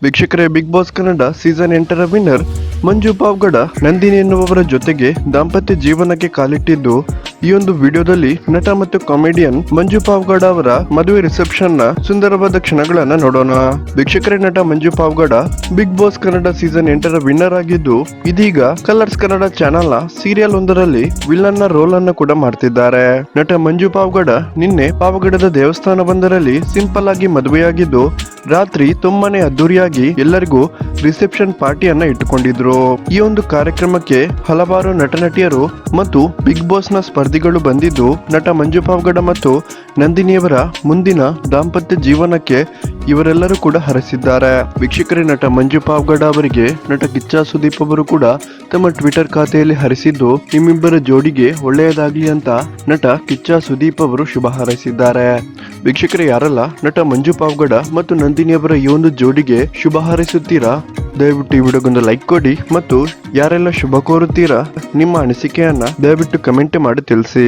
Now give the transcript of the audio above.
ವೀಕ್ಷಕರೇ, Bigg Boss Kannada season 8ರ winner Manju Pavagada Nandini ಎನ್ನುವವರ ಜೊತೆಗೆ ದಾಂಪತ್ಯ ಜೀವನಕ್ಕೆ ಕಾಲಿಟ್ಟಿದ್ದು, ಈ ಒಂದು ವಿಡಿಯೋದಲ್ಲಿ ನಟ ಮತ್ತು ಕಾಮಿಡಿಯನ್ ಮಂಜು ಪಾವ್ಗಡ ಅವರ ಮದುವೆ ರಿಸೆಪ್ಷನ್ ನ ಸುಂದರವಾದ ಕ್ಷಣಗಳನ್ನ ನೋಡೋಣ. ವೀಕ್ಷಕರೇ, ನಟ Manju Pavagada Bigg Boss Kannada season 8ರ ವಿನ್ನರ್ ಆಗಿದ್ದು, ಇದೀಗ ಕಲರ್ಸ್ ಕನ್ನಡ ಚಾನೆಲ್ ನ ಸೀರಿಯಲ್ ಒಂದರಲ್ಲಿ ವಿಲನ್ ನ ರೋಲ್ ಅನ್ನು ಕೂಡ ಮಾಡ್ತಿದ್ದಾರೆ. ನಟ ಮಂಜು ಪಾವ್ಗಡ ನಿನ್ನೆ ಪಾವಗಡದ ದೇವಸ್ಥಾನವೊಂದರಲ್ಲಿ ಸಿಂಪಲ್ ಆಗಿ ಮದುವೆಯಾಗಿದ್ದು, ರಾತ್ರಿ ತುಂಬಾನೇ ಅದ್ದೂರಿಯಾಗಿ ಎಲ್ಲರಿಗೂ ರಿಸೆಪ್ಷನ್ ಪಾರ್ಟಿಯನ್ನ ಇಟ್ಟುಕೊಂಡಿದ್ರು. ಈ ಒಂದು ಕಾರ್ಯಕ್ರಮಕ್ಕೆ ಹಲವಾರು ನಟ ನಟಿಯರು ಮತ್ತು ಬಿಗ್ ಬಾಸ್ ನ ಸ್ಪರ್ಧಿಗಳು ಬಂದಿದ್ದು, ನಟ ಮಂಜು ಪಾವ್ಗಡ ಮತ್ತು ನಂದಿನಿಯವರ ಮುಂದಿನ ದಾಂಪತ್ಯ ಜೀವನಕ್ಕೆ ಇವರೆಲ್ಲರೂ ಕೂಡ ಹರಸಿದ್ದಾರೆ. ವೀಕ್ಷಕರೇ, ನಟ ಮಂಜು ಪಾವ್ಗಡ ಅವರಿಗೆ ನಟ ಕಿಚ್ಚ ಸುದೀಪ್ ಅವರು ಕೂಡ ತಮ್ಮ ಟ್ವಿಟರ್ ಖಾತೆಯಲ್ಲಿ ಹರಿಸಿದ್ದು, ನಿಮ್ಮಿಬ್ಬರ ಜೋಡಿಗೆ ಒಳ್ಳೆಯದಾಗಲಿ ಅಂತ ನಟ ಕಿಚ್ಚ ಸುದೀಪ್ ಅವರು ಶುಭ ಹಾರೈಸಿದ್ದಾರೆ. ವೀಕ್ಷಕರೇ, ಯಾರಲ್ಲ ನಟ ಮಂಜು ಪಾವ್ಗಡ ಮತ್ತು ನಂದಿನಿಯವರ ಈ ಒಂದು ಜೋಡಿಗೆ ಶುಭ ಹಾರೈಸುತ್ತೀರಾ? ದಯವಿಟ್ಟು ಈ ವಿಡಿಯೋಗೊಂದು ಲೈಕ್ ಕೊಡಿ ಮತ್ತು ಯಾರೆಲ್ಲ ಶುಭ ಕೋರುತ್ತೀರಾ ನಿಮ್ಮ ಅನಿಸಿಕೆಯನ್ನ ದಯವಿಟ್ಟು ಕಮೆಂಟ್ ಮಾಡಿ ತಿಳಿಸಿ.